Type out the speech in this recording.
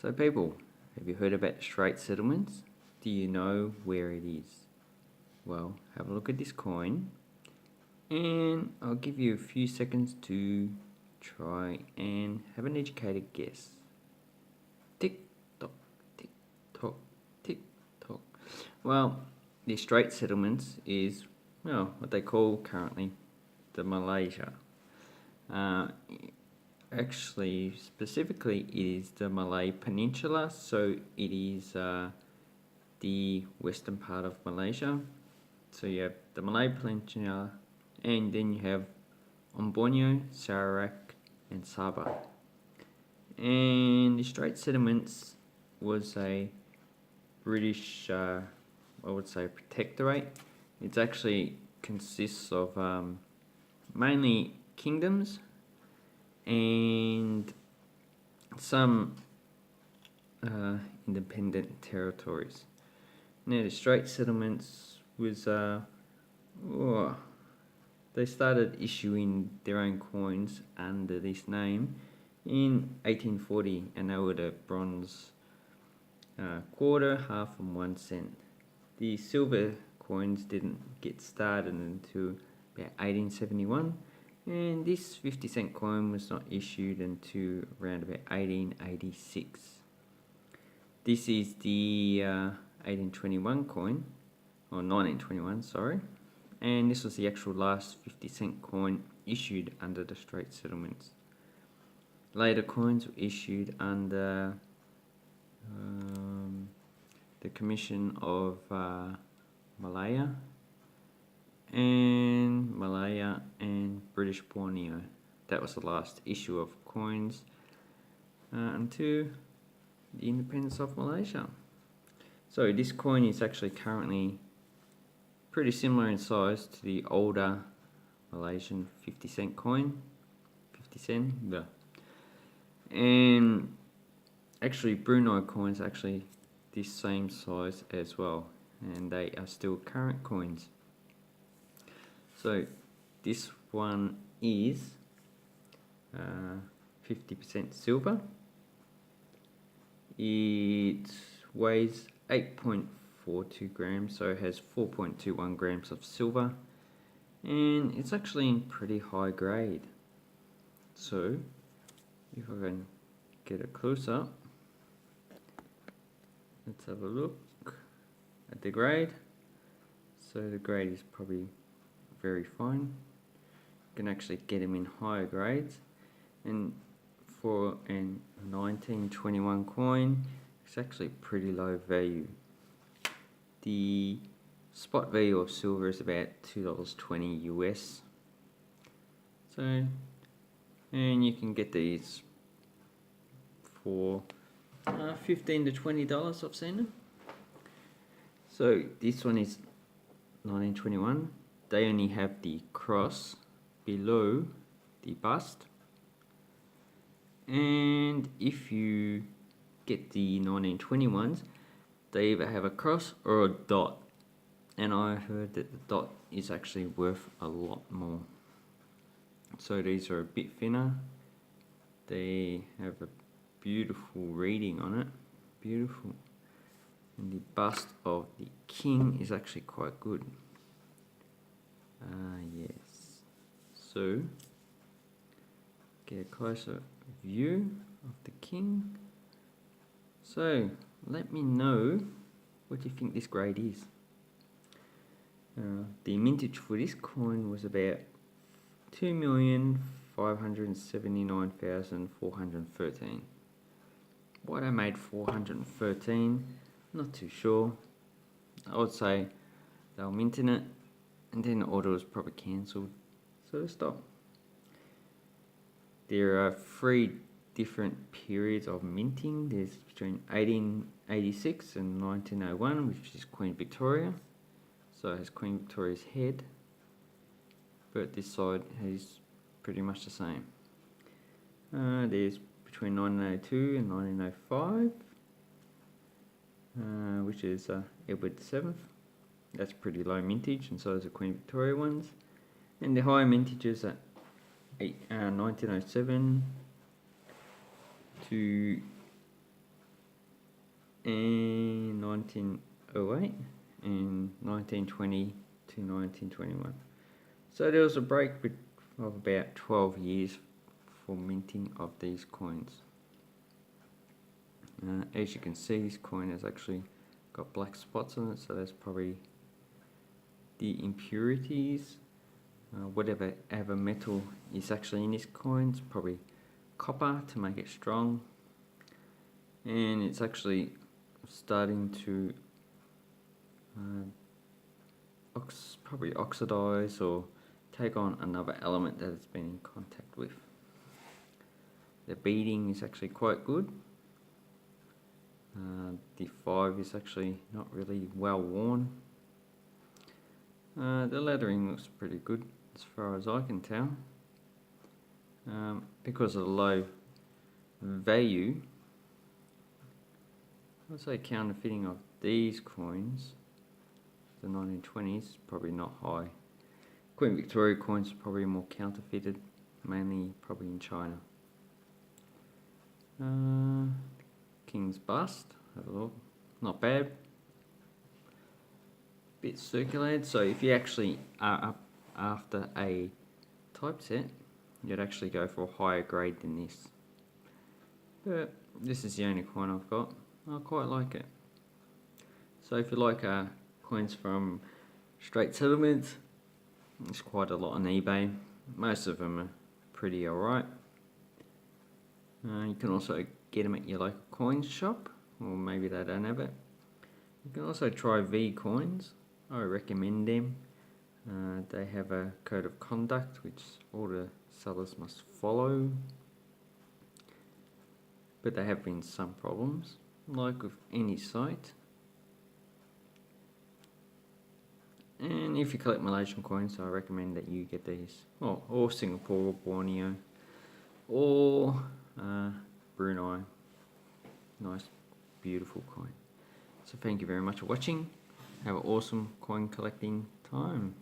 So people, have you heard about the Straits Settlements? Do you know where it is? Well, have a look at this coin and I'll give you a few seconds to try and have an educated guess. Tick tock, tick tock, tick tock. Well, the Straits Settlements is, well, what they call currently the Malaysia. Actually, specifically, it is the Malay Peninsula, so it is the western part of Malaysia. So you have the Malay Peninsula, and then you have on Borneo, Sarawak, and Sabah. And the Straits Settlements was a British, I would say, protectorate. It actually consists of mainly kingdoms and some independent territories. Now the Straits Settlements was they started issuing their own coins under this name in 1840, and they were the bronze quarter, half, and 1 cent. The silver coins didn't get started until about 1871. And this 50-cent coin was not issued until around about 1886. This is the 1821 coin, or 1921, sorry. And this was the actual last 50-cent coin issued under the Straits Settlements. Later coins were issued under the Commission of Malaya and British Borneo. That was the last issue of coins until the independence of Malaysia. So this coin is actually currently pretty similar in size to the older Malaysian 50-cent coin. 50 cent, yeah. And actually Brunei coins are actually this same size as well, and they are still current coins. So this one is 50% silver. It weighs 8.42 grams, so it has 4.21 grams of silver, and it's actually in pretty high grade. So if I can get a close up, let's have a look at the grade. So the grade is probably very fine. You can actually get them in higher grades, and for a 1921 coin, it's actually pretty low value. The spot value of silver is about $2.20 US. So, and you can get these for $15 to $20. I've seen them. So this one is 1921. They only have the cross below the bust, and if you get the 1921s, they either have a cross or a dot, and I heard that the dot is actually worth a lot more. So these are a bit thinner. They have a beautiful reading on it, beautiful, and the bust of the king is actually quite good. Yes. So get a closer view of the king. So let me know what you think this grade is. The mintage for this coin was about 2,579,413. Why they made 413, not too sure. I would say they were minting it, and then the order was probably cancelled, so they stopped. There are 3 different periods of minting. There's between 1886 and 1901, which is Queen Victoria. So it has Queen Victoria's head, but this side is pretty much the same. There's between 1902 and 1905, which is Edward VII. That's pretty low mintage, and so is the Queen Victoria ones. And the higher mintages are 1907 to in 1908 and 1920 to 1921. So there was a break of about 12 years for minting of these coins. As you can see, this coin has actually got black spots on it, so that's probably the impurities. Whatever metal is actually in this coin, it's probably copper to make it strong, and it's actually starting to probably oxidize or take on another element that it's been in contact with. The beading is actually quite good. The 5 is actually not really well worn. The lettering looks pretty good as far as I can tell. Because of the low value, I'd say counterfeiting of these coins, the 1920s, probably not high. Queen Victoria coins are probably more counterfeited, mainly probably in China. King's bust, have a look, not bad. Bit circulated, so if you actually are up after a typeset, you'd actually go for a higher grade than this. But this is the only coin I've got. I quite like it. So if you like coins from Straits Settlements, there's quite a lot on eBay. Most of them are pretty alright. You can also get them at your local coins shop, or maybe they don't have it. You can also try V coins. I recommend them. They have a code of conduct which all the sellers must follow, but there have been some problems, like with any site. And if you collect Malaysian coins, I recommend that you get these, or Singapore, or Borneo, or Brunei. Nice, beautiful coin. So thank you very much for watching. Have an awesome coin collecting time.